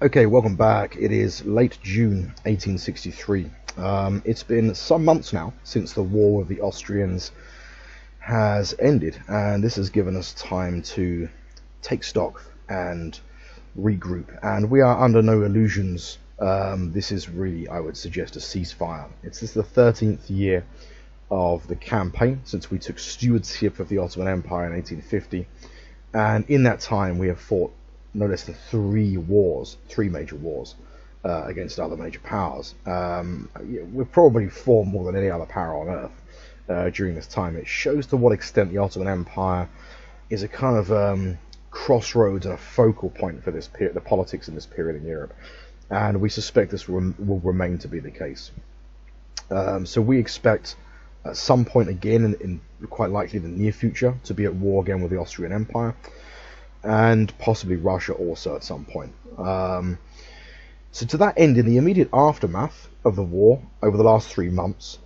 Okay, welcome back. It is late June 1863. It's been some months now since the war with the Austrians has ended, and this has given us time to take stock and regroup. And we are under no illusions. This is really, I would suggest, a ceasefire. This is the 13th year of the campaign since we took stewardship of the Ottoman Empire in 1850, and in that time we have fought no less than three major wars against other major powers. We've probably fought more than any other power on earth during this time. It shows to what extent the Ottoman Empire is a kind of crossroads and a focal point for this period, the politics in this period in Europe, and we suspect this will remain to be the case. So we expect at some point again, in quite likely the near future, to be at war again with the Austrian Empire, and possibly Russia also at some point. So to that end, in the immediate aftermath of the war, over the last 3 months,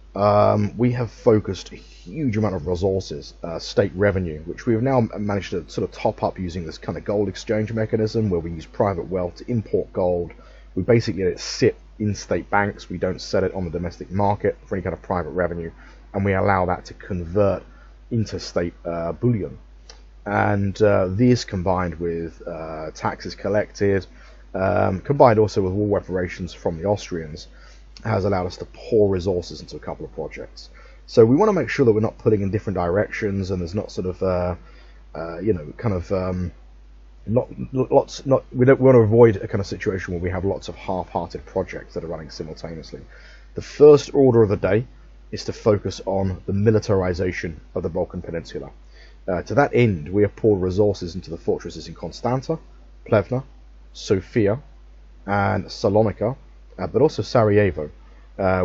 we have focused a huge amount of resources, state revenue, which we have now managed to sort of top up using this kind of gold exchange mechanism where we use private wealth to import gold. We basically let it sit in state banks. We don't sell it on the domestic market for any kind of private revenue, and we allow that to convert into state bullion. And these, combined with taxes collected, combined also with war reparations from the Austrians, has allowed us to pour resources into a couple of projects. So we want to make sure that we're not pulling in different directions, and there's not sort of we don't want to avoid a kind of situation where we have lots of half-hearted projects that are running simultaneously. The first order of the day is to focus on the militarization of the Balkan Peninsula. To that end, we have poured resources into the fortresses in Constanta, Plevna, Sofia, and Salonika, but also Sarajevo,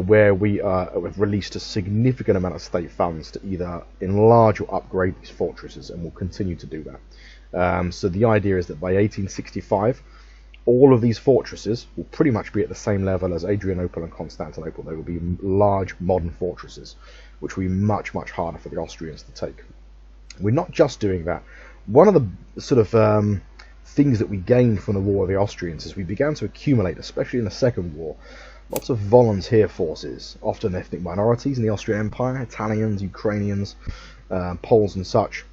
where we have released a significant amount of state funds to either enlarge or upgrade these fortresses, and will continue to do that. So the idea is that by 1865, all of these fortresses will pretty much be at the same level as Adrianople and Constantinople. They will be large modern fortresses, which will be much, much harder for the Austrians to take. We're not just doing that. One of the sort of things that we gained from the war with the Austrians is we began to accumulate, especially in the Second War, lots of volunteer forces, often ethnic minorities in the Austrian Empire, Italians, Ukrainians, Poles and such.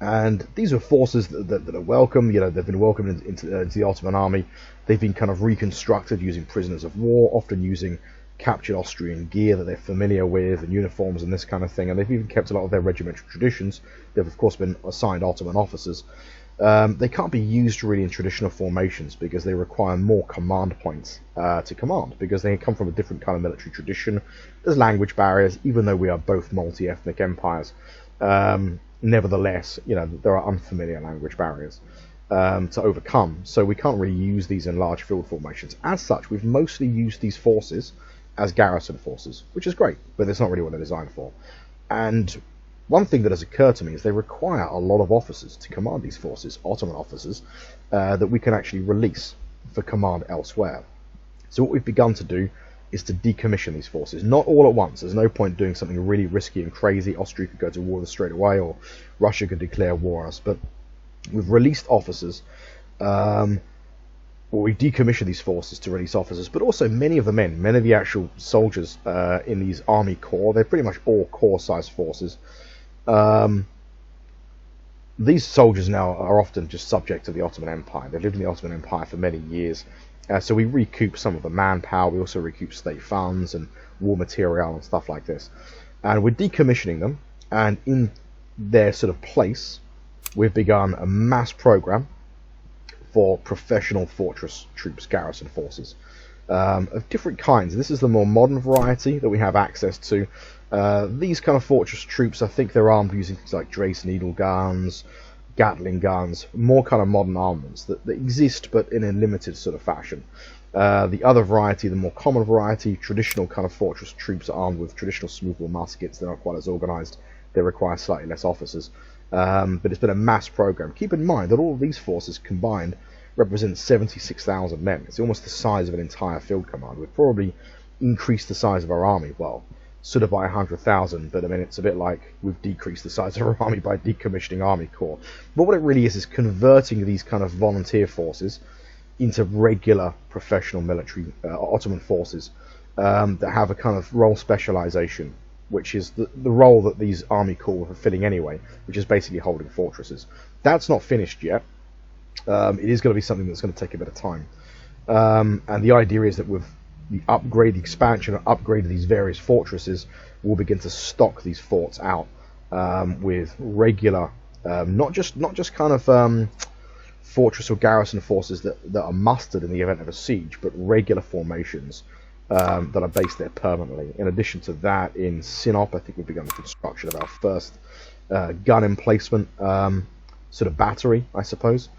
And these are forces that are welcome. They've been welcomed into the Ottoman army. They've been kind of reconstructed using prisoners of war, often using captured Austrian gear that they're familiar with, and uniforms and this kind of thing, and they've even kept a lot of their regimental traditions. They've of course been assigned Ottoman officers. They can't be used really in traditional formations because they require more command points to command, because they come from a different kind of military tradition. There's language barriers, even though we are both multi-ethnic empires. Nevertheless, there are unfamiliar language barriers to overcome, so we can't really use these in large field formations. As such, we've mostly used these forces as garrison forces, which is great, but it's not really what they're designed for. And one thing that has occurred to me is they require a lot of officers to command these forces, Ottoman officers, that we can actually release for command elsewhere. So what we've begun to do is to decommission these forces, not all at once. There's no point doing something really risky and crazy. Austria could go to war with us straight away, or Russia could declare war on us, but we've released officers. We decommission these forces to release officers, but also many of the actual soldiers in these army corps. They're pretty much all corps-sized forces. These soldiers now are often just subject to the Ottoman Empire. They've lived in the Ottoman Empire for many years, so we recoup some of the manpower. We also recoup state funds and war material and stuff like this. And we're decommissioning them, and in their sort of place, we've begun a mass program for professional fortress troops, garrison forces of different kinds. This is the more modern variety that we have access to. These kind of fortress troops, I think they're armed using things like Drace needle guns, Gatling guns, more kind of modern armaments that exist but in a limited sort of fashion. The other variety, the more common variety, traditional kind of fortress troops are armed with traditional smoothbore muskets. They're not quite as organised. They require slightly less officers. But it's been a mass program. Keep in mind that all of these forces combined represent 76,000 men. It's almost the size of an entire field command. We've probably increased the size of our army, well, sort of by 100,000, but I mean, it's a bit like we've decreased the size of our army by decommissioning Army Corps. But what it really is converting these kind of volunteer forces into regular professional military Ottoman forces that have a kind of role specialization, which is the role that these army corps are filling anyway, which is basically holding fortresses. That's not finished yet. It is going to be something that's going to take a bit of time. And the idea is that with the expansion and upgrade of these various fortresses, we'll begin to stock these forts out with regular, not just kind of fortress or garrison forces that are mustered in the event of a siege, but regular formations that are based there permanently. In addition to that, in Sinop, I think we've begun the construction of our first gun emplacement sort of battery, I suppose.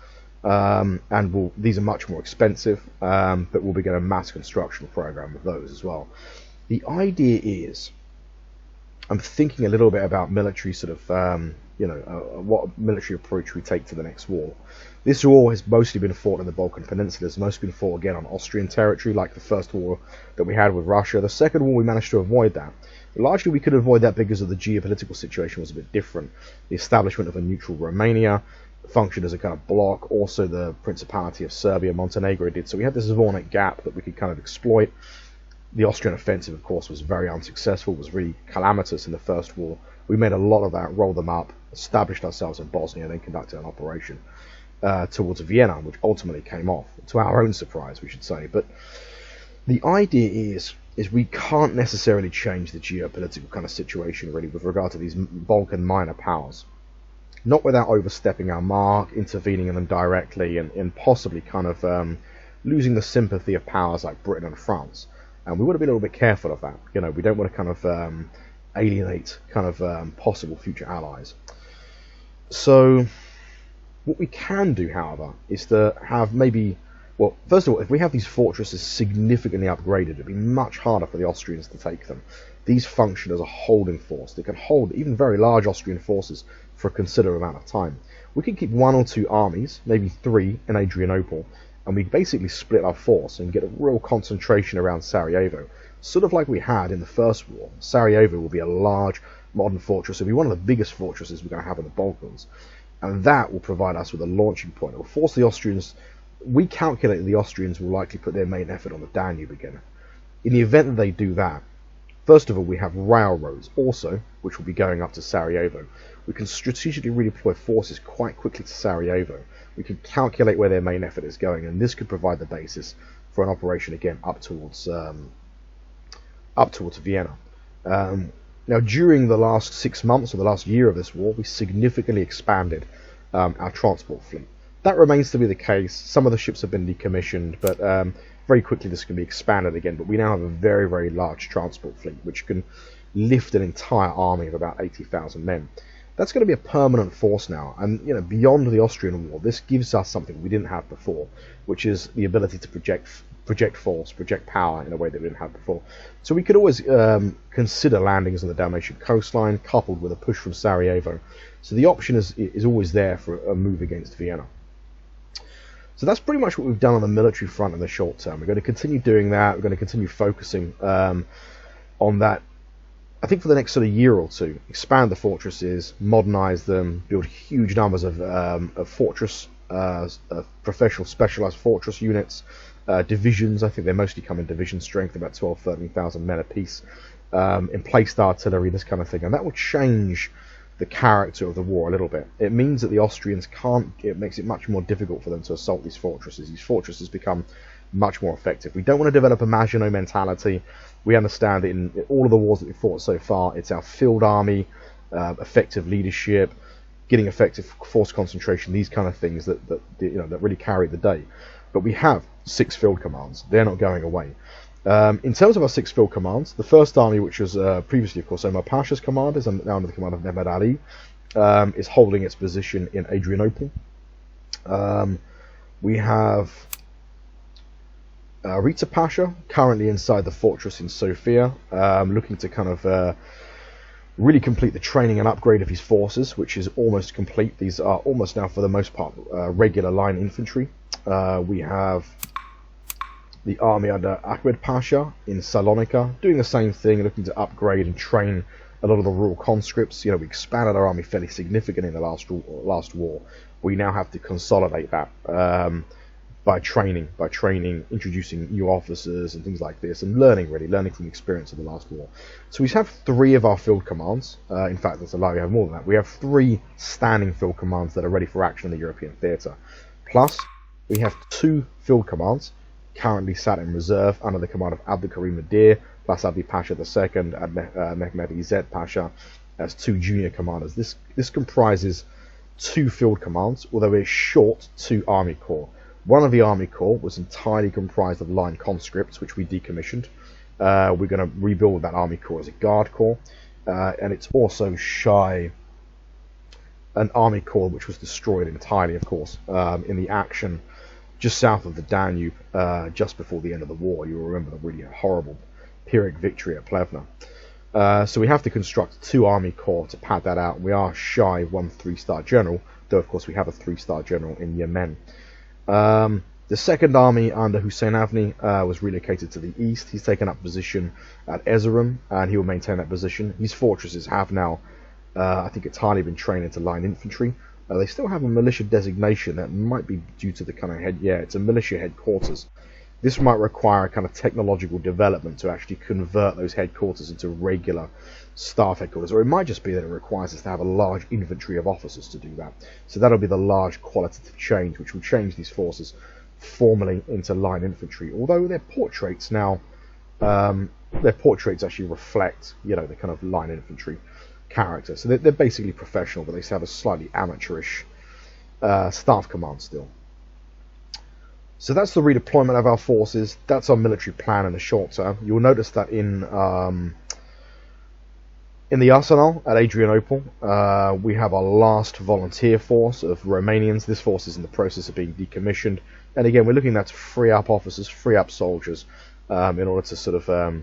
And these are much more expensive, but we'll begin a mass construction program of those as well. The idea is, I'm thinking a little bit about military sort of, what military approach we take to the next war. This war has mostly been fought in the Balkan Peninsula. It's mostly been fought again on Austrian territory, like the first war that we had with Russia. The second war, we managed to avoid that. But largely, we could avoid that because of the geopolitical situation was a bit different. The establishment of a neutral Romania functioned as a kind of bloc. Also, the Principality of Serbia, Montenegro did. So we had this Zvornik gap that we could kind of exploit. The Austrian offensive, of course, was very unsuccessful. It was really calamitous in the first war. We made a lot of that, rolled them up, established ourselves in Bosnia, and then conducted an operation towards Vienna, which ultimately came off, to our own surprise, we should say. But the idea is we can't necessarily change the geopolitical kind of situation, really, with regard to these Balkan minor powers. Not without overstepping our mark, intervening in them directly, and possibly kind of losing the sympathy of powers like Britain and France. And we want to be a little bit careful of that. You know, we don't want to kind of alienate kind of possible future allies. So what we can do, however, is to have maybe, well, first of all, if we have these fortresses significantly upgraded, it'd be much harder for the Austrians to take them. These function as a holding force. They can hold even very large Austrian forces for a considerable amount of time. We can keep 1 or 2 armies, maybe 3 in Adrianople, and we basically split our force and get a real concentration around Sarajevo, sort of like we had in the First War. Sarajevo will be a large modern fortress. It'll be one of the biggest fortresses we're going to have in the Balkans, and that will provide us with a launching point. It will force the Austrians. We calculate that the Austrians will likely put their main effort on the Danube again. In the event that they do that, first of all, we have railroads also, which will be going up to Sarajevo. We can strategically redeploy forces quite quickly to Sarajevo. We can calculate where their main effort is going, and this could provide the basis for an operation again up towards Vienna. Now, during the last 6 months or the last year of this war, we significantly expanded our transport fleet. That remains to be the case. Some of the ships have been decommissioned, but very quickly this can be expanded again. But we now have a very, very large transport fleet, which can lift an entire army of about 80,000 men. That's going to be a permanent force now, and beyond the Austrian war, this gives us something we didn't have before, which is the ability to project force, project power in a way that we didn't have before. So we could always consider landings on the Dalmatian coastline, coupled with a push from Sarajevo. So the option is always there for a move against Vienna. So that's pretty much what we've done on the military front in the short term. We're going to continue doing that. We're going to continue focusing on that. I think for the next sort of year or two, expand the fortresses, modernize them, build huge numbers of fortress, professional specialized fortress units, divisions. I think they mostly come in division strength, about 13,000 men apiece, emplaced artillery, this kind of thing. And that will change the character of the war a little bit. It means that the Austrians it makes it much more difficult for them to assault these fortresses. These fortresses become much more effective. We don't want to develop a Maginot mentality. We understand that in all of the wars that we've fought so far, it's our field army, effective leadership, getting effective force concentration, these kind of things that really carry the day. But we have 6 field commands. They're not going away. In terms of our 6 field commands, the first army, which was previously, of course, Omar Pasha's command, is now under the command of Mehmed Ali, is holding its position in Adrianople. We have Rita Pasha, currently inside the fortress in Sofia, looking to kind of really complete the training and upgrade of his forces, which is almost complete. These are almost now, for the most part, regular line infantry. We have the army under Ahmed Pasha in Salonika, doing the same thing, looking to upgrade and train a lot of the rural conscripts. We expanded our army fairly significantly in the last war. We now have to consolidate that. by training, introducing new officers and things like this, and learning from the experience of the last war. So we have 3 of our field commands. In fact, that's a lie, we have more than that. We have 3 standing field commands that are ready for action in the European theatre. Plus, we have 2 field commands currently sat in reserve under the command of Abdul Karim Adir, plus Abi Pasha II and Mehmed Izzet Pasha as 2 junior commanders. This comprises 2 field commands, although it's short 2 army corps. One of the army corps was entirely comprised of line conscripts, which we decommissioned. We're going to rebuild that army corps as a guard corps, and it's also shy an army corps which was destroyed entirely, of course, in the action just south of the Danube, just before the end of the war. You'll remember the really horrible Pyrrhic victory at Plevna. So we have to construct 2 army corps to pad that out. We are shy 1 3-star general, though of course we have a 3-star general in Yemen. The 2nd Army under Hussein Avni was relocated to the east. He's taken up position at Erzurum, and he will maintain that position. His fortresses have now, I think, entirely been trained into line infantry. They still have a militia designation that might be due to the kind of it's a militia headquarters. This might require a kind of technological development to actually convert those headquarters into regular staff headquarters, or it might just be that it requires us to have a large infantry of officers to do that. So that'll be the large qualitative change, which will change these forces formally into line infantry. Although their portraits now, actually reflect, the kind of line infantry character. So they're basically professional, but they have a slightly amateurish staff command still. So that's the redeployment of our forces. That's our military plan in the short term. You'll notice that in the arsenal at Adrianople, we have our last volunteer force of Romanians. This force is in the process of being decommissioned. And again, we're looking at to free up officers, free up soldiers, in order to sort of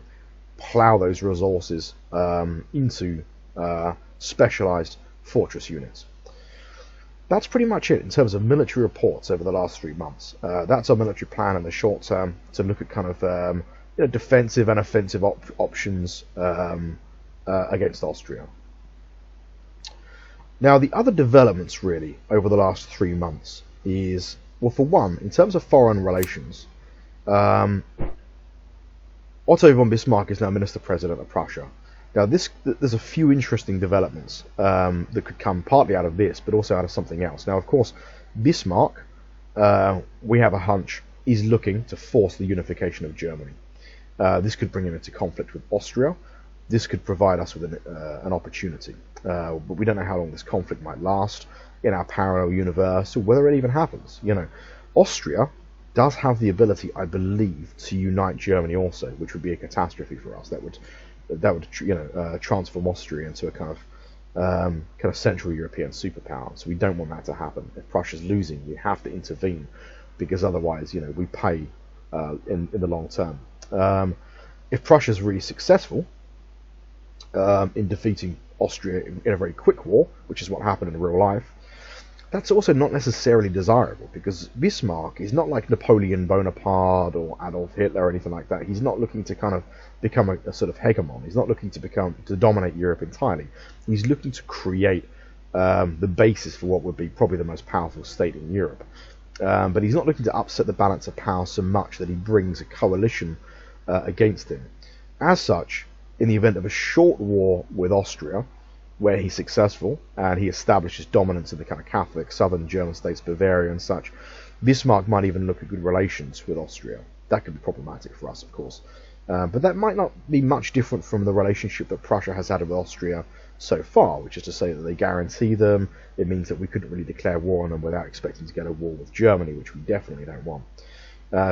plough those resources into specialized fortress units. That's pretty much it in terms of military reports over the last 3 months. That's our military plan in the short term, to look at kind of defensive and offensive options against Austria. Now, the other developments really over the last 3 months is, well, for one, in terms of foreign relations, Otto von Bismarck is now Minister President of Prussia. Now, there's a few interesting developments that could come partly out of this, but also out of something else. Now, of course, Bismarck, we have a hunch, is looking to force the unification of Germany. This could bring him into conflict with Austria. This could provide us with an opportunity. But we don't know how long this conflict might last in our parallel universe, or whether it even happens. Austria does have the ability, I believe, to unite Germany also, which would be a catastrophe for us. That would transform Austria into a kind of Central European superpower. So we don't want that to happen. If Prussia's losing, we have to intervene, because otherwise, we pay in the long term. If Prussia's really successful in defeating Austria in a very quick war, which is what happened in real life, that's also not necessarily desirable, because Bismarck is not like Napoleon Bonaparte or Adolf Hitler or anything like that. He's not looking to kind of become a sort of hegemon. He's not looking to dominate Europe entirely. He's looking to create the basis for what would be probably the most powerful state in Europe. But he's not looking to upset the balance of power so much that he brings a coalition against him. As such, in the event of a short war with Austria, where he's successful and he establishes dominance in the kind of Catholic southern German states, Bavaria and such, Bismarck might even look at good relations with Austria. That could be problematic for us, of course. But that might not be much different from the relationship that Prussia has had with Austria so far, which is to say that they guarantee them. It means that we couldn't really declare war on them without expecting to get a war with Germany, which we definitely don't want.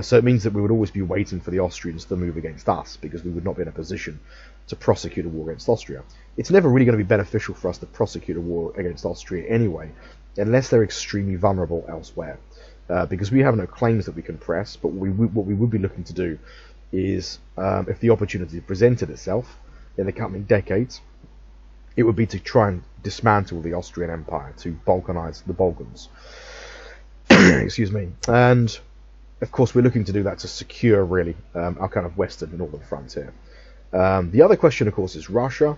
So it means that we would always be waiting for the Austrians to move against us, because we would not be in a position to prosecute a war against Austria. It's never really going to be beneficial for us to prosecute a war against Austria anyway, unless they're extremely vulnerable elsewhere, because we have no claims that we can press. But what we would be looking to do is, if the opportunity presented itself in the coming decades, it would be to try and dismantle the Austrian Empire, to balkanize the Balkans. Excuse me. And of course, we're looking to do that to secure, really, our kind of western and northern frontier. The other question, of course, is Russia.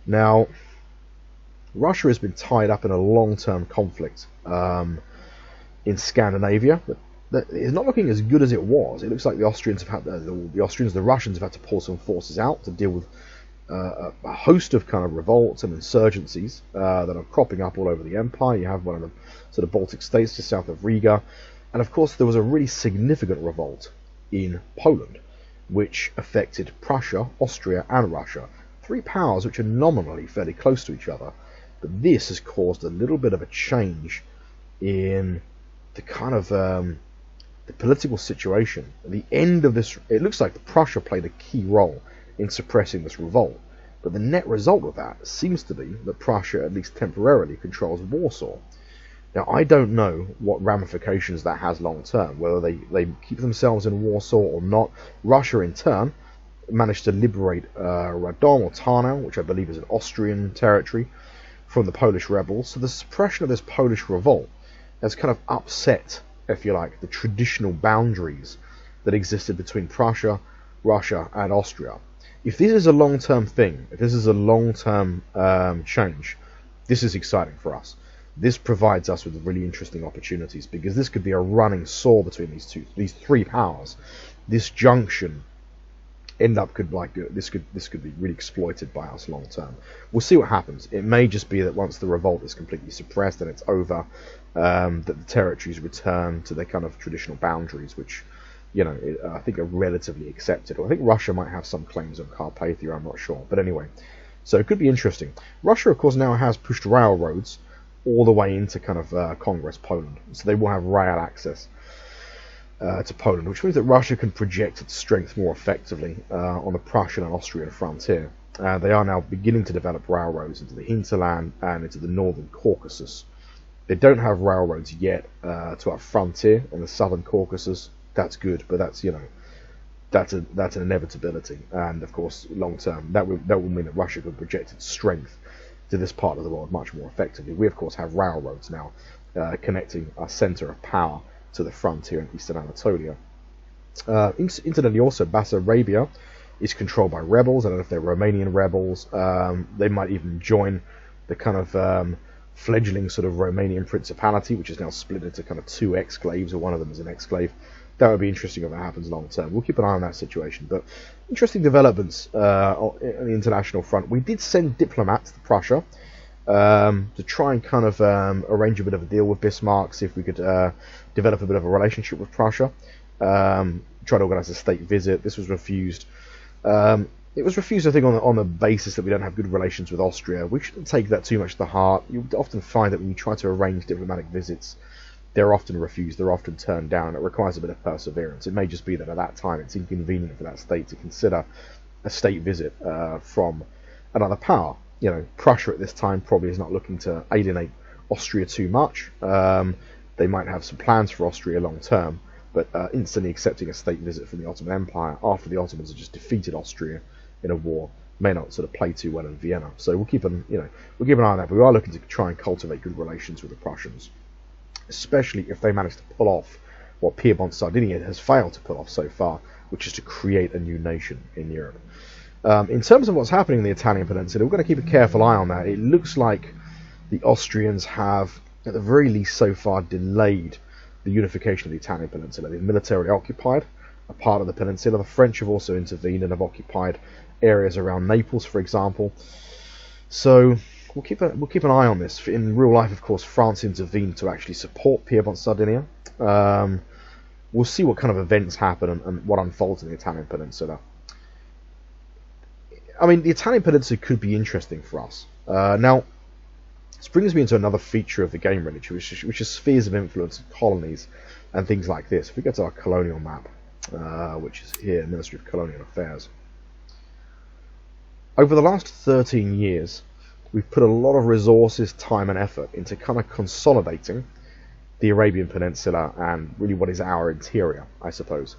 Now, Russia has been tied up in a long-term conflict in Scandinavia that it's not looking as good as it was. It looks like the Austrians have had the Russians have had to pull some forces out to deal with a host of kind of revolts and insurgencies that are cropping up all over the empire. You have one of the sort of Baltic states just south of Riga, and of course there was a really significant revolt in Poland, which affected Prussia, Austria, and Russia. Three powers which are nominally fairly close to each other, but this has caused a little bit of a change in the kind of the political situation. At the end of this, it looks like Prussia played a key role in suppressing this revolt, but the net result of that seems to be that Prussia, at least temporarily, controls Warsaw. Now, I don't know what ramifications that has long term, whether they keep themselves in Warsaw or not. Russia, in turn, managed to liberate Radom or Tarnow, which I believe is an Austrian territory, from the Polish rebels. So the suppression of this Polish revolt has kind of upset, if you like, the traditional boundaries that existed between Prussia, Russia, and Austria. If this is a long-term thing, if this is a long-term change, this is exciting for us. This provides us with really interesting opportunities, because this could be a running sore between these three powers. This junction this could be really exploited by us long term. We'll see what happens. It may just be that once the revolt is completely suppressed and it's over, that the territories return to their kind of traditional boundaries, which, I think are relatively accepted. Or I think Russia might have some claims on Carpathia, I'm not sure. But anyway, so it could be interesting. Russia, of course, now has pushed railroads all the way into kind of Congress Poland, so they will have rail access to Poland, which means that Russia can project its strength more effectively on the Prussian and Austrian frontier. They are now beginning to develop railroads into the hinterland and into the northern Caucasus. They don't have railroads yet to our frontier in the southern Caucasus. That's good, but that's an inevitability. And of course, long term, that will mean that Russia can project its strength to this part of the world much more effectively. We of course have railroads now connecting our centre of power to the frontier in eastern Anatolia. Incidentally, also, Bessarabia is controlled by rebels. I don't know if they're Romanian rebels. They might even join the kind of fledgling sort of Romanian principality, which is now split into kind of two exclaves, or one of them is an exclave. That would be interesting if that happens long term. We'll keep an eye on that situation. But interesting developments on the international front. We did send diplomats to Prussia to try and kind of arrange a bit of a deal with Bismarck, see if we could develop a bit of a relationship with Prussia, try to organise a state visit. This was refused. It was refused, I think, on the basis that we don't have good relations with Austria. We shouldn't take that too much to heart. You often find that when you try to arrange diplomatic visits, they're often refused, they're often turned down. It requires a bit of perseverance. It may just be that at that time it's inconvenient for that state to consider a state visit from another power. Prussia at this time probably is not looking to alienate Austria too much. They might have some plans for Austria long term, but instantly accepting a state visit from the Ottoman Empire after the Ottomans have just defeated Austria in a war may not sort of play too well in Vienna. So we'll keep an eye on that. But we are looking to try and cultivate good relations with the Prussians, especially if they manage to pull off what Piedmont Sardinia has failed to pull off so far, which is to create a new nation in Europe. In terms of what's happening in the Italian peninsula, we're going to keep a careful eye on that. It looks like the Austrians have, at the very least so far, delayed the unification of the Italian peninsula. They've militarily occupied a part of the peninsula. The French have also intervened and have occupied areas around Naples, for example. So we'll keep an eye on this. In real life, of course, France intervened to actually support Piedmont Sardinia. We'll see what kind of events happen and what unfolds in the Italian peninsula. I mean, the Italian peninsula could be interesting for us. Now, this brings me into another feature of the game, really, which is spheres of influence, colonies, and things like this. If we go to our colonial map, which is here, Ministry of Colonial Affairs. Over the last 13 years, we've put a lot of resources, time, and effort into kind of consolidating the Arabian Peninsula and really what is our interior, I suppose.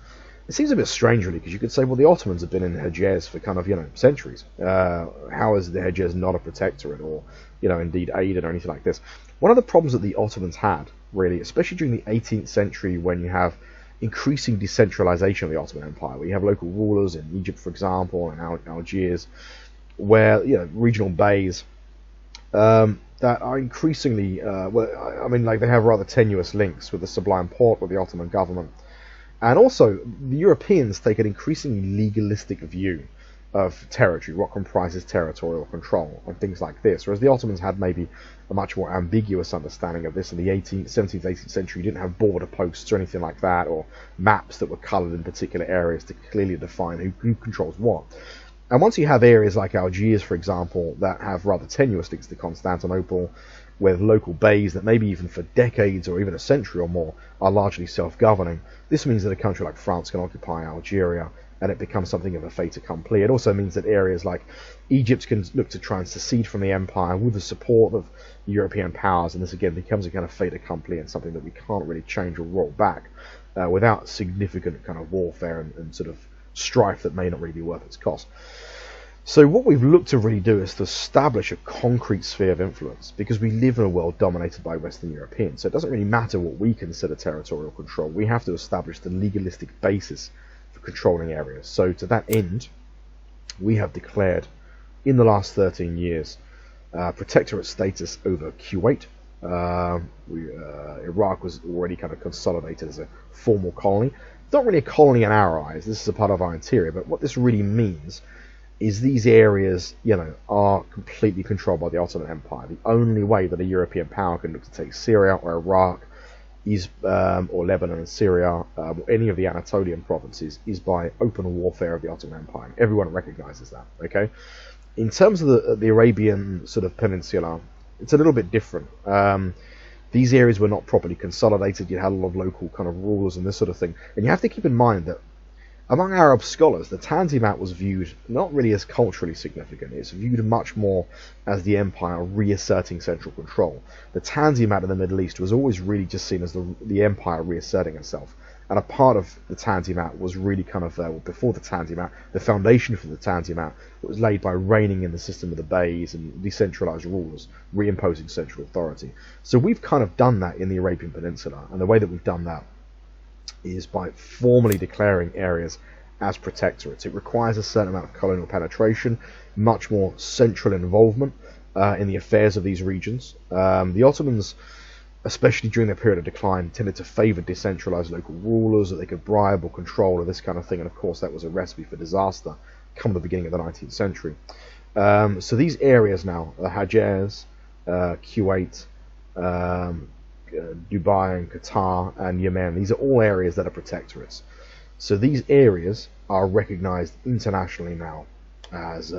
It seems a bit strange, really, because you could say, well, the Ottomans have been in Hejaz for kind of, centuries. How is the Hejaz not a protectorate or, indeed aided or anything like this? One of the problems that the Ottomans had, really, especially during the 18th century when you have increasing decentralization of the Ottoman Empire, where you have local rulers in Egypt, for example, and Algiers, where, regional beys, that are increasingly, I mean, like they have rather tenuous links with the Sublime Porte, with the Ottoman government. And also, the Europeans take an increasingly legalistic view of territory, what comprises territorial control, and things like this. Whereas the Ottomans had maybe a much more ambiguous understanding of this in the 17th, 18th century. You didn't have border posts or anything like that, or maps that were coloured in particular areas to clearly define who controls what. And once you have areas like Algiers, for example, that have rather tenuous links to Constantinople, with local bays that maybe even for decades or even a century or more are largely self-governing, this means that a country like France can occupy Algeria, and it becomes something of a fait accompli. It also means that areas like Egypt can look to try and secede from the empire with the support of European powers, and this again becomes a kind of fait accompli and something that we can't really change or roll back without significant kind of warfare and sort of strife that may not really be worth its cost. So what we've looked to really do is to establish a concrete sphere of influence, because we live in a world dominated by Western Europeans. So it doesn't really matter what we consider territorial control. We have to establish the legalistic basis for controlling areas. So to that end, we have declared in the last 13 years protectorate status over Kuwait. Iraq was already kind of consolidated as a formal colony. Not really a colony in our eyes. This is a part of our interior. But what this really means is these areas, are completely controlled by the Ottoman Empire. The only way that a European power can look to take Syria or Iraq is, or Lebanon and Syria, or any of the Anatolian provinces, is by open warfare of the Ottoman Empire. Everyone recognizes that, okay? In terms of the Arabian sort of peninsula, it's a little bit different. These areas were not properly consolidated. You had a lot of local kind of rulers and this sort of thing. And you have to keep in mind that among Arab scholars, the Tanzimat was viewed not really as culturally significant. It's viewed much more as the empire reasserting central control. The Tanzimat in the Middle East was always really just seen as the empire reasserting itself. And a part of the Tanzimat was really kind of, before the Tanzimat, the foundation for the Tanzimat that was laid by reigning in the system of the Beys and decentralized rulers, reimposing central authority. So we've kind of done that in the Arabian Peninsula, and the way that we've done that is by formally declaring areas as protectorates. It requires a certain amount of colonial penetration, much more central involvement in the affairs of these regions. The Ottomans, especially during their period of decline, tended to favour decentralised local rulers that they could bribe or control or this kind of thing, and of course that was a recipe for disaster come the beginning of the 19th century. So these areas now, Hejaz, Kuwait, Dubai and Qatar and Yemen, these are all areas that are protectorates. So these areas are recognised internationally now as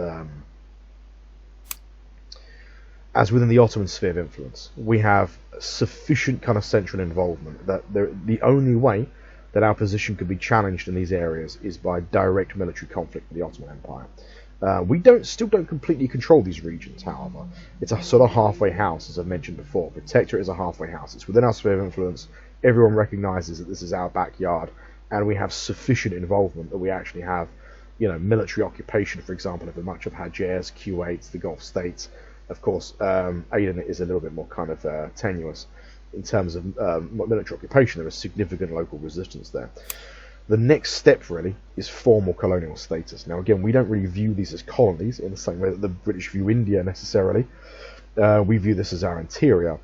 within the Ottoman sphere of influence. We have sufficient kind of central involvement that the only way that our position could be challenged in these areas is by direct military conflict with the Ottoman Empire. We still don't completely control these regions, however. It's a sort of halfway house, as I've mentioned before. Protectorate is a halfway house. It's within our sphere of influence. Everyone recognises that this is our backyard, and we have sufficient involvement that we actually have, military occupation, for example, of much of Hejaz, Kuwait, the Gulf states. Of course, Aden is a little bit more kind of tenuous in terms of military occupation. There is significant local resistance there. The next step, really, is formal colonial status. Now, again, we don't really view these as colonies in the same way that the British view India necessarily. We view this as our interior.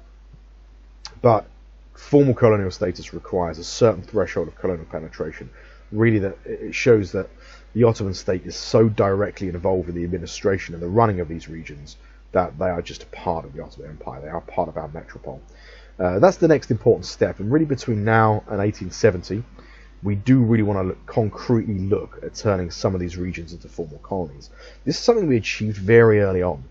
But formal colonial status requires a certain threshold of colonial penetration. Really, that it shows that the Ottoman state is so directly involved in the administration and the running of these regions that they are just a part of the Ottoman Empire. They are part of our metropole. That's the next important step. And really, between now and 1870, we do really want to concretely look at turning some of these regions into formal colonies. This is something we achieved very early on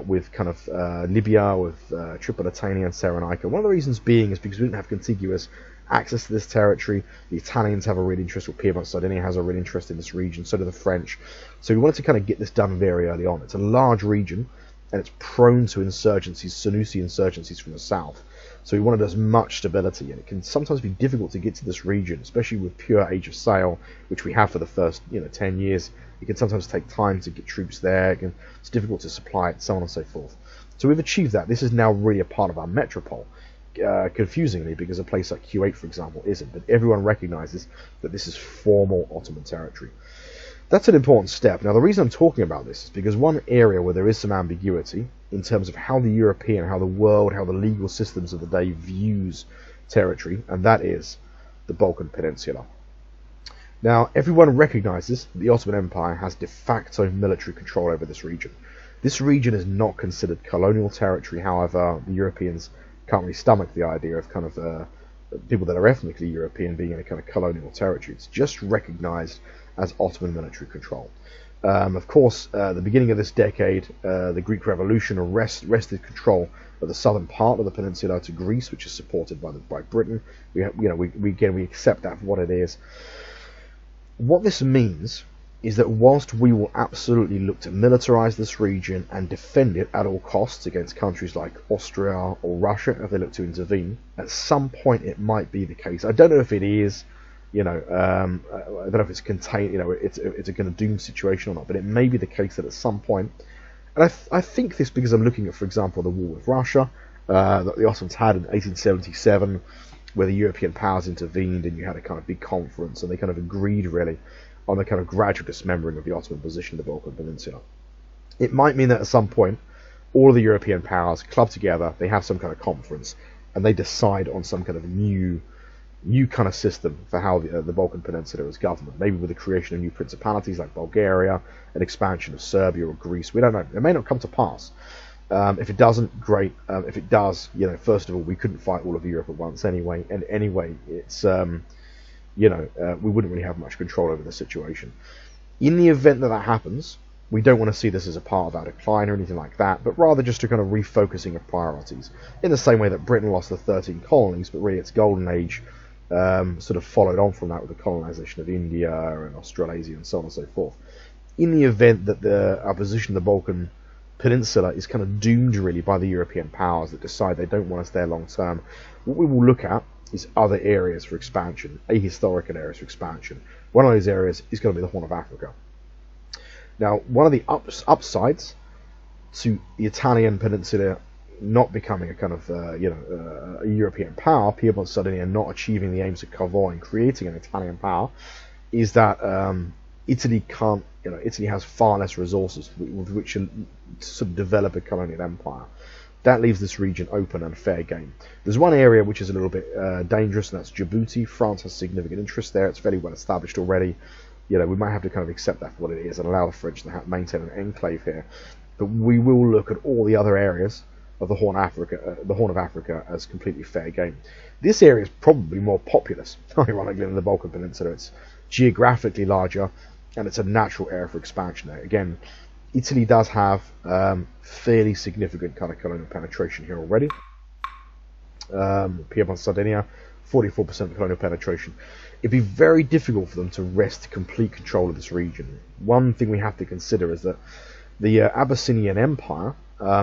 with kind of Libya, with Tripolitania and Cyrenaica. One of the reasons being is because we didn't have contiguous access to this territory. The Italians have a real interest, or Piedmont Sardinia has a real interest in this region, so do the French. So we wanted to kind of get this done very early on. It's a large region, and it's prone to insurgencies, Senussi insurgencies from the south. So we wanted as much stability, and it can sometimes be difficult to get to this region, especially with pure age of sail, which we have for the first 10 years. It can sometimes take time to get troops there. It's difficult to supply it, so on and so forth. So we've achieved that. This is now really a part of our metropole. Confusingly, because a place like Kuwait, for example, isn't. But everyone recognises that this is formal Ottoman territory. That's an important step. Now, the reason I'm talking about this is because one area where there is some ambiguity in terms of how the European, how the world, how the legal systems of the day views territory, and that is the Balkan Peninsula. Now, everyone recognizes that the Ottoman Empire has de facto military control over this region. This region is not considered colonial territory, however, the Europeans can't really stomach the idea of kind of people that are ethnically European being in a kind of colonial territory. It's just recognized as Ottoman military control. Of course, the beginning of this decade, the Greek Revolution wrested control of the southern part of the peninsula to Greece, which is supported by Britain. We accept that for what it is. What this means is that whilst we will absolutely look to militarize this region and defend it at all costs against countries like Austria or Russia if they look to intervene, at some point it might be the case. I don't know if it is. I don't know if it's contained, it's a kind of doomed situation or not, but it may be the case that at some point, and I think this because I'm looking at, for example, the war with Russia that the Ottomans had in 1877, where the European powers intervened and you had a kind of big conference and they kind of agreed really on the kind of gradual dismembering of the Ottoman position in the Balkan Peninsula. It might mean that at some point, all of the European powers club together, they have some kind of conference, and they decide on some kind of new kind of system for how the Balkan Peninsula is governed, maybe with the creation of new principalities like Bulgaria, an expansion of Serbia or Greece. We don't know. It may not come to pass. If it doesn't, great. If it does, first of all, we couldn't fight all of Europe at once anyway. And anyway, it's, we wouldn't really have much control over the situation. In the event that happens, we don't want to see this as a part of our decline or anything like that, but rather just a kind of refocusing of priorities. In the same way that Britain lost the 13 colonies, but really its golden age sort of followed on from that with the colonization of India and Australasia and so on and so forth. In the event that our position in the Balkan Peninsula is kind of doomed really by the European powers that decide they don't want us there long term, what we will look at is other areas for expansion, ahistorical areas for expansion. One of those areas is going to be the Horn of Africa. Now, one of the upsides to the Italian peninsula not becoming a kind of a European power, Piedmont, Sardinia not achieving the aims of Cavour in creating an Italian power, is that Italy can't. Italy has far less resources with which to sort of develop a colonial empire. That leaves this region open and fair game. There's one area which is a little bit dangerous, and that's Djibouti. France has significant interest there. It's fairly well established already. We might have to kind of accept that for what it is and allow the French to maintain an enclave here. But we will look at all the other areas of the Horn of Africa as completely fair game. This area is probably more populous, ironically, than the Balkan Peninsula. It's geographically larger, and it's a natural area for expansion there. Again, Italy does have fairly significant kind of colonial penetration here already. Piedmont, Sardinia, 44% colonial penetration. It'd be very difficult for them to wrest complete control of this region. One thing we have to consider is that the Abyssinian Empire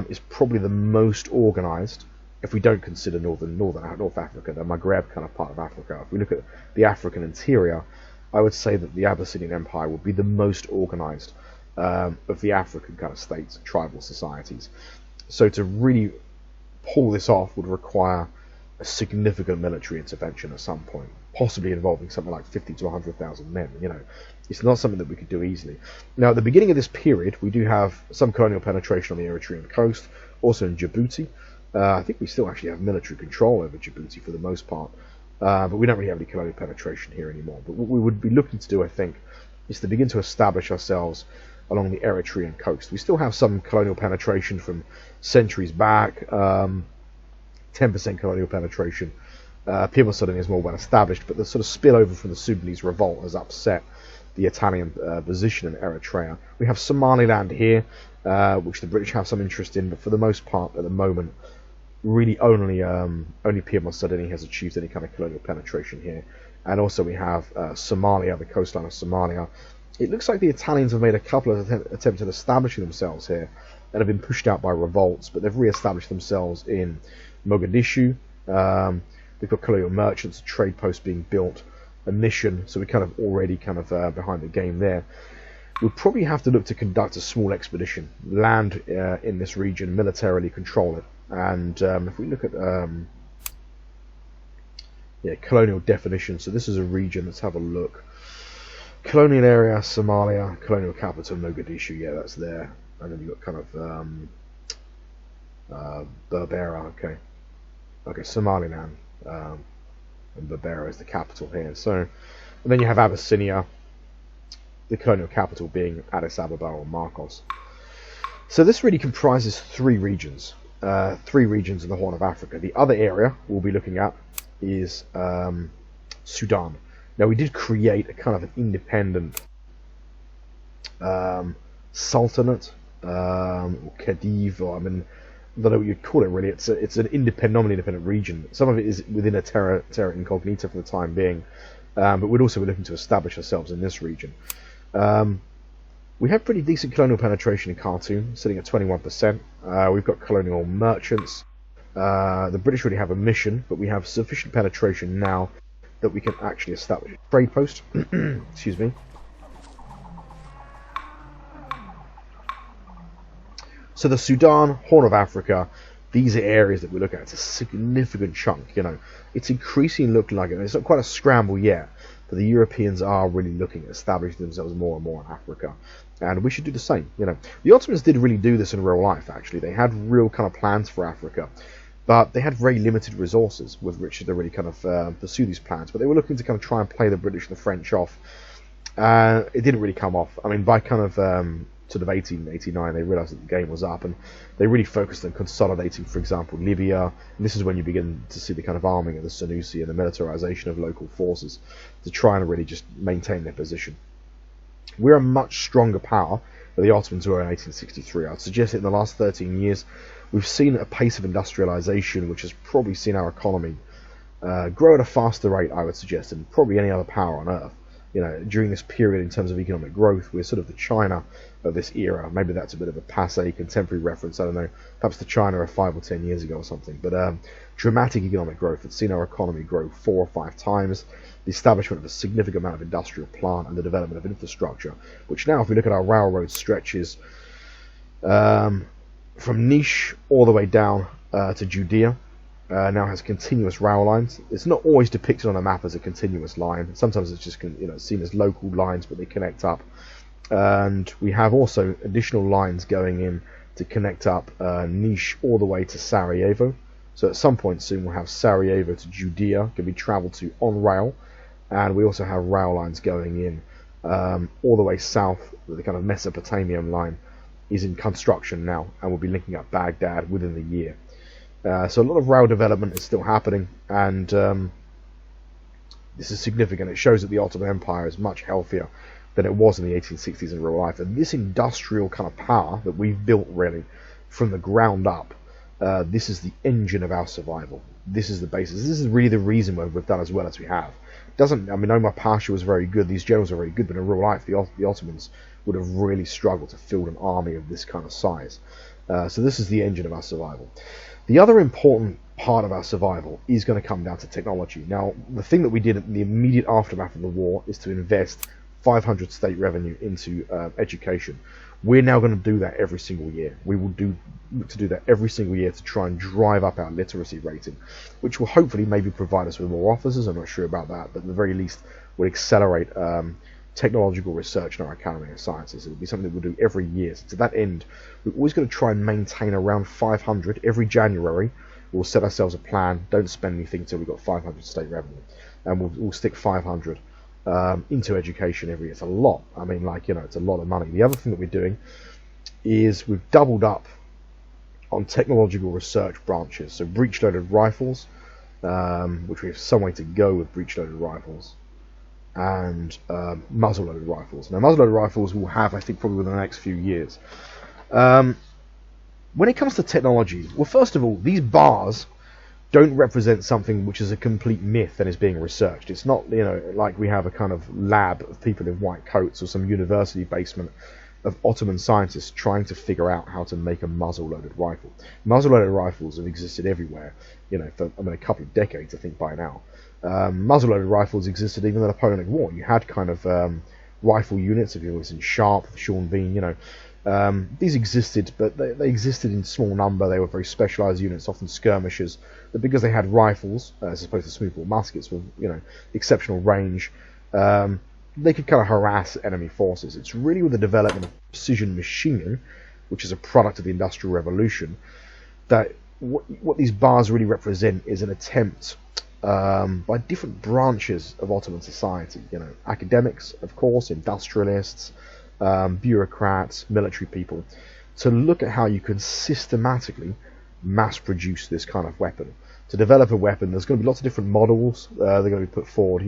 is probably the most organized, if we don't consider North Africa, the Maghreb kind of part of Africa. If we look at the African interior, I would say that the Abyssinian Empire would be the most organized of the African kind of states, tribal societies. So to really pull this off would require a significant military intervention at some point, possibly involving something like 50 to 100,000 men. It's not something that we could do easily. Now, at the beginning of this period, we do have some colonial penetration on the Eritrean coast, also in Djibouti. I think we still actually have military control over Djibouti for the most part, but we don't really have any colonial penetration here anymore. But what we would be looking to do, I think, is to begin to establish ourselves along the Eritrean coast. We still have some colonial penetration from centuries back, 10% colonial penetration. Piedmont Sardinia is more well established, but the sort of spillover from the Sudanese revolt has upset the Italian position in Eritrea. We have Somaliland here, which the British have some interest in, but for the most part, at the moment, really only Piedmont Sardinia has achieved any kind of colonial penetration here. And also we have Somalia, the coastline of Somalia. It looks like the Italians have made a couple of attempts at establishing themselves here and have been pushed out by revolts, but they've re-established themselves in Mogadishu. They've got colonial merchants, a trade post being built, a mission, so we're kind of already behind the game there. We'll probably have to look to conduct a small expedition, land in this region, militarily control it, and if we look at colonial definition, so this is a region, let's have a look. Colonial area, Somalia, colonial capital, Mogadishu, yeah, that's there. And then you've got kind of Berbera, okay, Somaliland, and Berbera is the capital here. So, and then you have Abyssinia, the colonial capital being Addis Ababa or Marcos. So this really comprises three regions in the Horn of Africa. The other area we'll be looking at is Sudan. Now we did create a kind of an independent sultanate, or Khedive, or I mean, I don't know what you'd call it really. It's an nominally independent region. Some of it is within a terra incognita for the time being, but we'd also be looking to establish ourselves in this region. We have pretty decent colonial penetration in Khartoum, sitting at 21%. We've got colonial merchants. The British really have a mission, but we have sufficient penetration now that we can actually establish a trade post. Excuse me. So the Sudan, Horn of Africa, these are areas that we look at. It's a significant chunk, It's increasingly looking like it. It's not quite a scramble yet, but the Europeans are really looking at establishing themselves more and more in Africa. And we should do the same, The Ottomans did really do this in real life, actually. They had real kind of plans for Africa, but they had very limited resources with which to really kind of pursue these plans. But they were looking to kind of try and play the British and the French off. It didn't really come off. I mean, by kind of sort of 1889, they realised that the game was up, and they really focused on consolidating, for example, Libya. And this is when you begin to see the kind of arming of the Senussi and the militarisation of local forces to try and really just maintain their position. We're a much stronger power than the Ottomans were in 1863. I'd suggest that in the last 13 years, we've seen a pace of industrialisation which has probably seen our economy grow at a faster rate, I would suggest, than probably any other power on earth. During this period in terms of economic growth, we're sort of the China of this era. Maybe that's a bit of a passé contemporary reference, I don't know, perhaps the China of 5 or 10 years ago or something, but dramatic economic growth. It's seen our economy grow 4 or 5 times, the establishment of a significant amount of industrial plant and the development of infrastructure, which now, if we look at our railroad stretches from Niche all the way down to Judea, now has continuous rail lines. It's not always depicted on a map as a continuous line. Sometimes it's just seen as local lines, but they connect up. And we have also additional lines going in to connect up Niche all the way to Sarajevo. So at some point soon we'll have Sarajevo to Judea, can be travelled to on rail. And we also have rail lines going in all the way south. The kind of Mesopotamian line is in construction now, and will be linking up Baghdad within the year. So a lot of rail development is still happening, and this is significant. It shows that the Ottoman Empire is much healthier than it was in the 1860s in real life. And this industrial kind of power that we've built really from the ground up, this is the engine of our survival. This is the basis. This is really the reason why we've done as well as we have. Omar Pasha was very good, these generals are very good, but in real life the Ottomans would have really struggled to field an army of this kind of size. So this is the engine of our survival. The other important part of our survival is going to come down to technology. Now, the thing that we did in the immediate aftermath of the war is to invest 500 state revenue into education. We're now going to do that every single year. We will look to do that every single year to try and drive up our literacy rating, which will hopefully maybe provide us with more officers. I'm not sure about that, but at the very least will accelerate technological research in our Academy of Sciences. It will be something that we'll do every year. So to that end, we're always going to try and maintain around 500 every January. We'll set ourselves a plan. Don't spend anything until we've got 500 state revenue, and we'll stick 500 into education every year. It's a lot. It's a lot of money. The other thing that we're doing is we've doubled up on technological research branches. So breech-loaded rifles, which we have some way to go with breech-loaded rifles, and muzzle-loaded rifles. Now, muzzle-loaded rifles will have, I think, probably within the next few years. When it comes to technology, well, first of all, these bars don't represent something which is a complete myth and is being researched. It's not, like we have a kind of lab of people in white coats or some university basement of Ottoman scientists trying to figure out how to make a muzzle-loaded rifle. Muzzle-loaded rifles have existed everywhere, for a couple of decades, I think, by now. Muzzle-loaded rifles existed even in the Napoleonic War. You had kind of rifle units, if you was in Sharp, Sean Bean, these existed, but they existed in small number. They were very specialised units, often skirmishers, but because they had rifles, as opposed to smoothbore muskets with, exceptional range, they could kind of harass enemy forces. It's really with the development of precision machining, which is a product of the Industrial Revolution, that what these bars really represent is an attempt by different branches of Ottoman society, academics, of course, industrialists, bureaucrats, military people, to look at how you can systematically mass produce this kind of weapon. To develop a weapon, there's going to be lots of different models they're going to be put forward.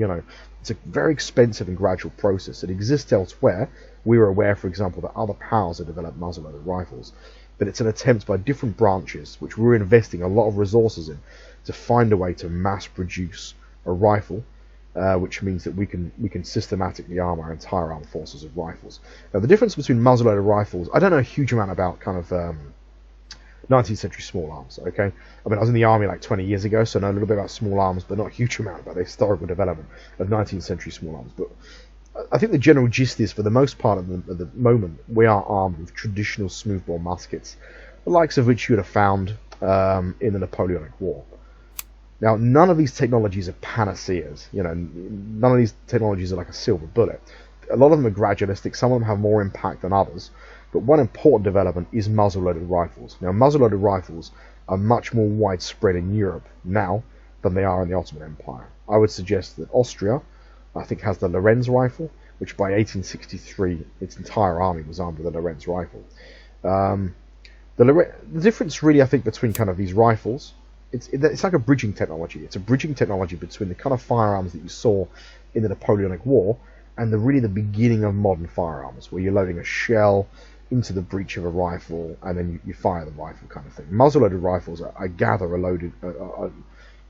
It's a very expensive and gradual process. It exists elsewhere. We were aware, for example, that other powers have developed muzzle-loaded rifles, but it's an attempt by different branches, which we're investing a lot of resources in, to find a way to mass produce a rifle, which means that we can systematically arm our entire armed forces with rifles. Now, the difference between muzzle-loaded rifles, I don't know a huge amount about kind of 19th century small arms, okay? I mean, I was in the army like 20 years ago, so I know a little bit about small arms, but not a huge amount about the historical development of 19th century small arms. But I think the general gist is, for the most part of the moment, we are armed with traditional smoothbore muskets, the likes of which you would have found in the Napoleonic War. Now, none of these technologies are panaceas. None of these technologies are like a silver bullet. A lot of them are gradualistic. Some of them have more impact than others. But one important development is muzzle-loaded rifles. Now, muzzle-loaded rifles are much more widespread in Europe now than they are in the Ottoman Empire. I would suggest that Austria, I think, has the Lorenz rifle, which by 1863, its entire army was armed with a Lorenz rifle. The difference, really, I think, between kind of these rifles, it's like a bridging technology. It's a bridging technology between the kind of firearms that you saw in the Napoleonic War and the beginning of modern firearms, where you're loading a shell into the breech of a rifle, and then you fire the rifle, kind of thing. Muzzle-loaded rifles, I gather, are loaded.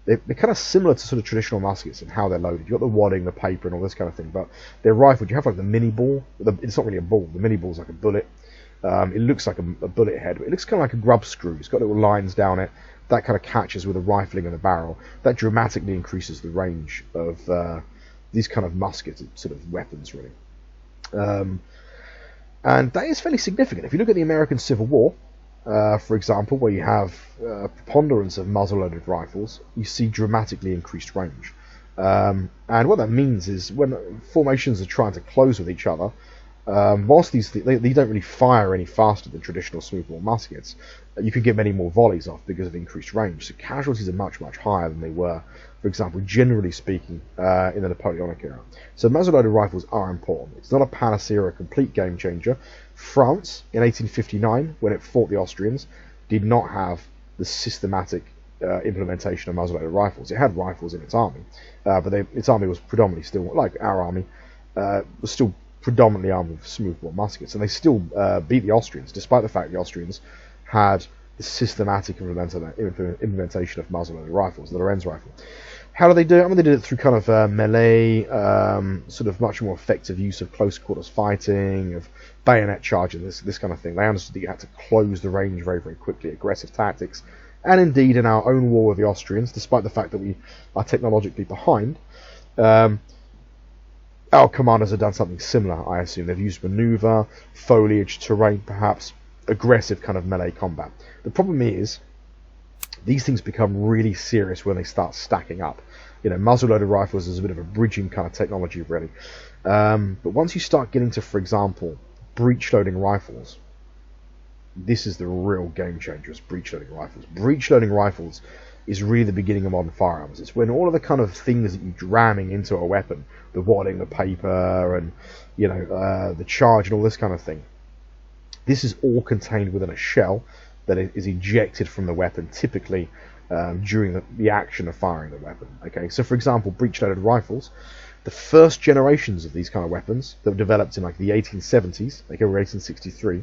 They're kind of similar to sort of traditional muskets in how they're loaded. You've got the wadding, the paper, and all this kind of thing, but they're rifled. You have like the mini ball. It's not really a ball. The mini ball's like a bullet. It looks like a bullet head, but it looks kind of like a grub screw. It's got little lines down it. That kind of catches with the rifling of the barrel. That dramatically increases the range of these kind of muskets, sort of weapons, really. And that is fairly significant. If you look at the American Civil War, for example, where you have a preponderance of muzzle-loaded rifles, you see dramatically increased range. And what that means is, when formations are trying to close with each other, whilst they don't really fire any faster than traditional smoothbore muskets, you can get many more volleys off because of increased range. So casualties are much, much higher than they were, for example, generally speaking, in the Napoleonic era. So muzzle-loaded rifles are important. It's not a panacea or a complete game changer. France, in 1859, when it fought the Austrians, did not have the systematic implementation of muzzle-loaded rifles. It had rifles in its army, but its army was predominantly still, like our army, was still predominantly armed with smoothbore muskets, and they still beat the Austrians, despite the fact the Austrians had the systematic implementation of muzzle-loaded rifles, the Lorenz rifle. How do they do it? I mean, they did it through kind of melee, sort of much more effective use of close quarters fighting, of bayonet charging, this kind of thing. They understood that you had to close the range very, very quickly, aggressive tactics. And indeed, in our own war with the Austrians, despite the fact that we are technologically behind, our commanders have done something similar, I assume. They've used maneuver, foliage, terrain, perhaps aggressive kind of melee combat. The problem is, these things become really serious when they start stacking up. Muzzle-loaded rifles is a bit of a bridging kind of technology, really. But once you start getting to, for example, breech-loading rifles, this is the real game changer, is breech-loading rifles. Breech-loading rifles is really the beginning of modern firearms. It's when all of the kind of things that you're ramming into a weapon, the wadding, the paper, and the charge and all this kind of thing, this is all contained within a shell that is ejected from the weapon, typically during the action of firing the weapon. Okay, so for example, breech-loaded rifles, the first generations of these kind of weapons that were developed in like the 1870s, like over 1863,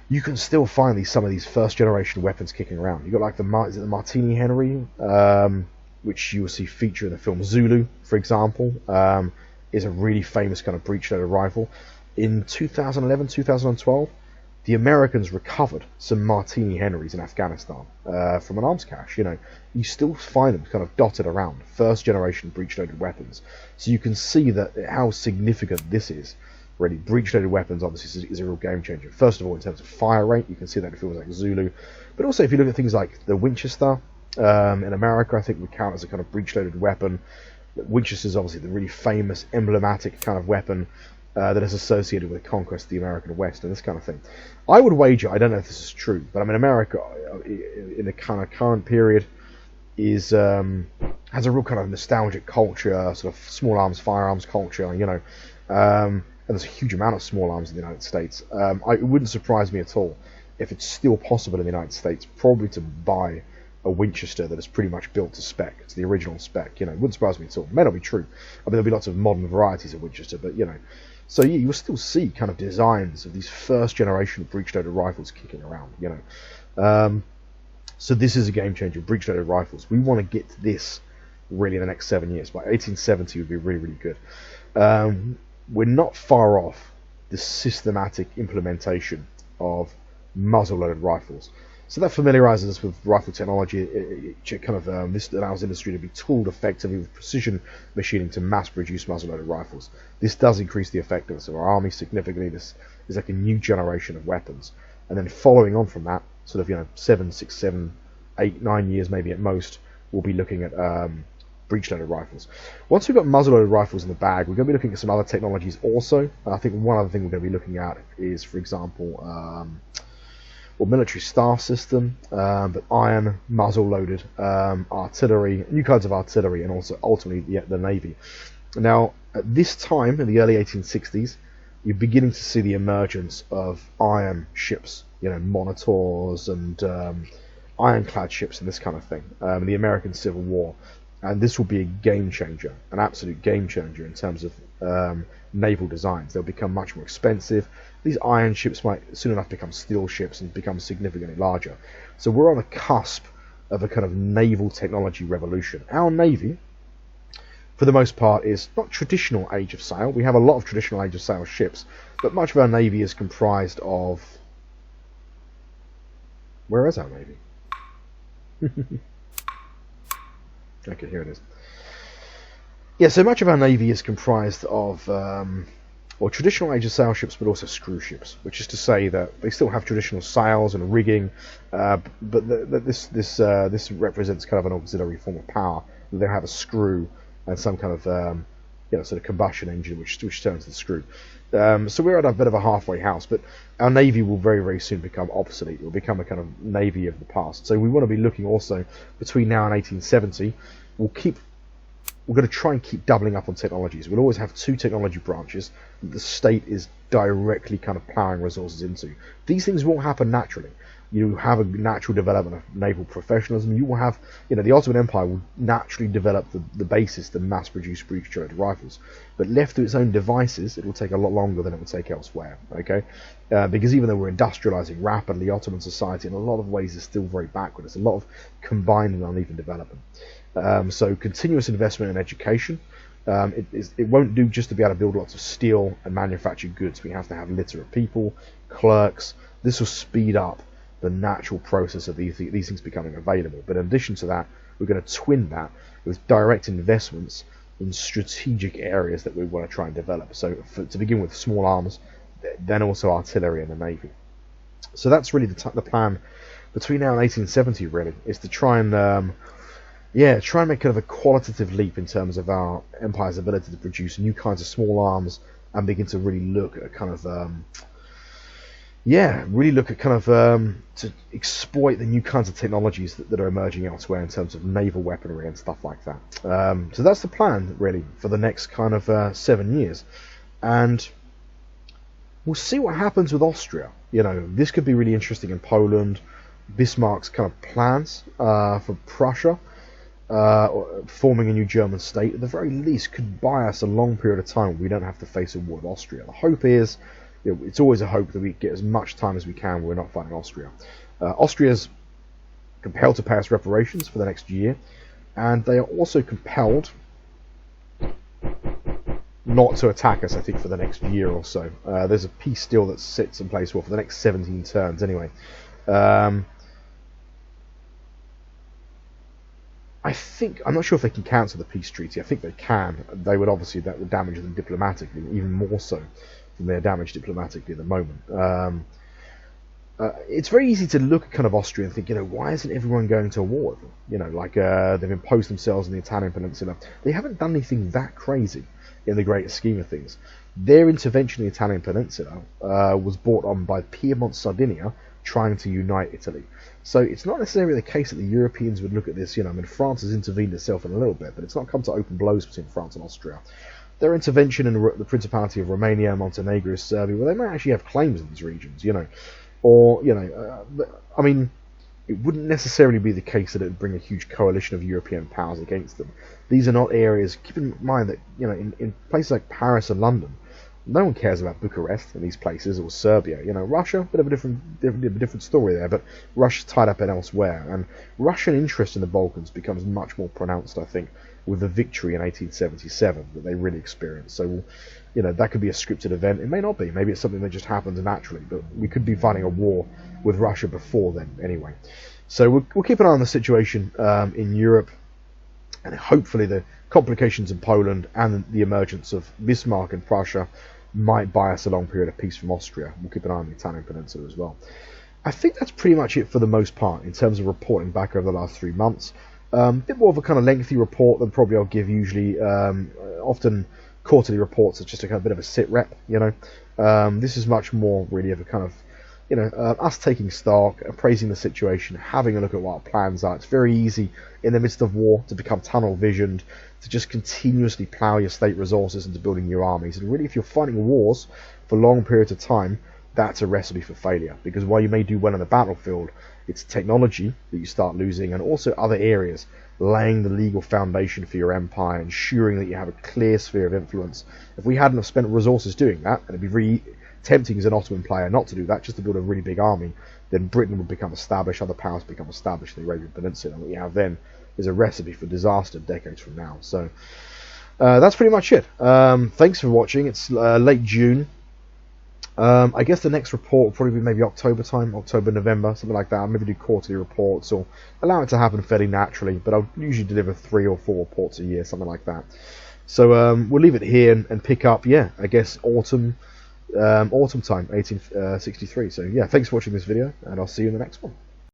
you can still find some of these first generation weapons kicking around. You've got like the Martini Henry, which you will see feature in the film Zulu, for example, is a really famous kind of breech-loaded rifle. In 2011, 2012, the Americans recovered some Martini Henrys in Afghanistan from an arms cache. You still find them kind of dotted around, first generation breech-loaded weapons. So you can see that how significant this is. Really, breech-loaded weapons obviously is a real game changer. First of all, in terms of fire rate, you can see that in films like Zulu, but also if you look at things like the Winchester in America, I think would count as a kind of breech-loaded weapon. Winchester is obviously the really famous, emblematic kind of weapon that is associated with the conquest of the American West and this kind of thing. I would wager, I don't know if this is true, but I mean America in the kind of current period is has a real kind of nostalgic culture, sort of small arms, firearms culture, and there's a huge amount of small arms in the United States. It wouldn't surprise me at all if it's still possible in the United States, probably to buy a Winchester that is pretty much built to spec. It's the original spec. It wouldn't surprise me at all. It may not be true. I mean, there'll be lots of modern varieties of Winchester, but so you'll still see kind of designs of these first generation breech-loaded rifles kicking around. So this is a game changer. Breech-loaded rifles. We want to get to this really in the next 7 years. By 1870 would be really, really good. We're not far off the systematic implementation of muzzle-loaded rifles. So that familiarizes us with rifle technology. This allows industry to be tooled effectively with precision machining to mass-produce muzzle-loaded rifles. This does increase the effectiveness of our army significantly. This is like a new generation of weapons. And then following on from that, 7, 6, 7, 8, 9 years maybe at most, we'll be looking at breech-loaded rifles. Once we've got muzzle-loaded rifles in the bag, we're going to be looking at some other technologies also. I think one other thing we're going to be looking at is, for example, military staff system, but iron muzzle-loaded artillery, new kinds of artillery, and also ultimately the Navy. Now, at this time, in the early 1860s, you're beginning to see the emergence of iron ships, monitors and ironclad ships and this kind of thing, in the American Civil War. And this will be a game changer, an absolute game changer in terms of naval designs. They'll become much more expensive. These iron ships might soon enough become steel ships and become significantly larger. So we're on the cusp of a kind of naval technology revolution. Our Navy, for the most part, is not traditional age of sail. We have a lot of traditional age of sail ships, but much of our Navy is comprised of... Where is our Navy? Okay, here it is. Yeah, so much of our Navy is comprised of traditional age of sail ships, but also screw ships, which is to say that they still have traditional sails and rigging, but this represents kind of an auxiliary form of power. They have a screw and some kind of sort of combustion engine which turns the screw. So we're at a bit of a halfway house, but our Navy will very, very soon become obsolete. It will become a kind of Navy of the past. So we want to be looking also between now and 1870. We're going to try and keep doubling up on technologies. We'll always have 2 technology branches that the state is directly kind of plowing resources into. These things won't happen naturally. You have a natural development of naval professionalism. You will have, the Ottoman Empire will naturally develop the basis to mass-produce breech-loaded rifles. But left to its own devices, it will take a lot longer than it will take elsewhere. Okay, because even though we're industrializing rapidly, Ottoman society in a lot of ways is still very backward. There's a lot of combined and uneven development. So continuous investment in education. It won't do just to be able to build lots of steel and manufactured goods. We have to have literate people, clerks. This will speed up the natural process of these things becoming available. But in addition to that, we're going to twin that with direct investments in strategic areas that we want to try and develop. So to begin with, small arms, then also artillery and the Navy. So that's really the plan between now and 1870, really, is to try and make kind of a qualitative leap in terms of our empire's ability to produce new kinds of small arms and begin to really look at kind of to exploit the new kinds of technologies that are emerging elsewhere in terms of naval weaponry and stuff like that. So that's the plan, really, for the next kind of 7 years. And we'll see what happens with Austria. This could be really interesting in Poland. Bismarck's kind of plans for Prussia, forming a new German state, at the very least, could buy us a long period of time where we don't have to face a war with Austria. The hope is... it's always a hope that we get as much time as we can when we're not fighting Austria. Austria's compelled to pay us reparations for the next year, and they are also compelled not to attack us, I think, for the next year or so. There's a peace deal that sits in place for the next 17 turns, anyway. I'm not sure if they can cancel the peace treaty. I think they can. That would damage them diplomatically, even more so than they're damaged diplomatically at the moment. It's very easy to look at kind of Austria and think, why isn't everyone going to war with them? They've imposed themselves in the Italian peninsula. They haven't done anything that crazy in the greater scheme of things. Their intervention in the Italian peninsula was brought on by Piedmont, Sardinia, trying to unite Italy. So it's not necessarily the case that the Europeans would look at this, I mean, France has intervened itself in a little bit, but it's not come to open blows between France and Austria. Their intervention in the Principality of Romania, Montenegro, Serbia, well, they might actually have claims in these regions, or, I mean, it wouldn't necessarily be the case that it would bring a huge coalition of European powers against them. These are not areas, keep in mind that, in places like Paris and London, no one cares about Bucharest in these places, or Serbia. Russia, bit of a different story there, but Russia's tied up in elsewhere, and Russian interest in the Balkans becomes much more pronounced, I think, with the victory in 1877 that they really experienced. So, that could be a scripted event. It may not be. Maybe it's something that just happens naturally, but we could be fighting a war with Russia before then, anyway. So we'll keep an eye on the situation in Europe, and hopefully the complications in Poland and the emergence of Bismarck and Prussia might buy us a long period of peace from Austria. We'll keep an eye on the Italian peninsula as well. I think that's pretty much it for the most part in terms of reporting back over the last 3 months. A bit more of a kind of lengthy report than probably I'll give usually. Often quarterly reports are just a kind of bit of a sit rep, This is much more really of a kind of, us taking stock, appraising the situation, having a look at what our plans are. It's very easy in the midst of war to become tunnel visioned, to just continuously plough your state resources into building new armies. And really, if you're fighting wars for long periods of time, that's a recipe for failure. Because while you may do well on the battlefield, it's technology that you start losing, and also other areas, laying the legal foundation for your empire, ensuring that you have a clear sphere of influence. If we hadn't have spent resources doing that, and it'd be really tempting as an Ottoman player not to do that, just to build a really big army, then Britain would become established, other powers become established in the Arabian Peninsula, and what you have then is a recipe for disaster decades from now. So that's pretty much it. Thanks for watching. It's late June. I guess the next report will probably be maybe October time, October, November, something like that. I'll maybe do quarterly reports or allow it to happen fairly naturally, but I'll usually deliver 3 or 4 reports a year, something like that. So we'll leave it here and pick up, I guess autumn time, 1863. So thanks for watching this video, and I'll see you in the next one.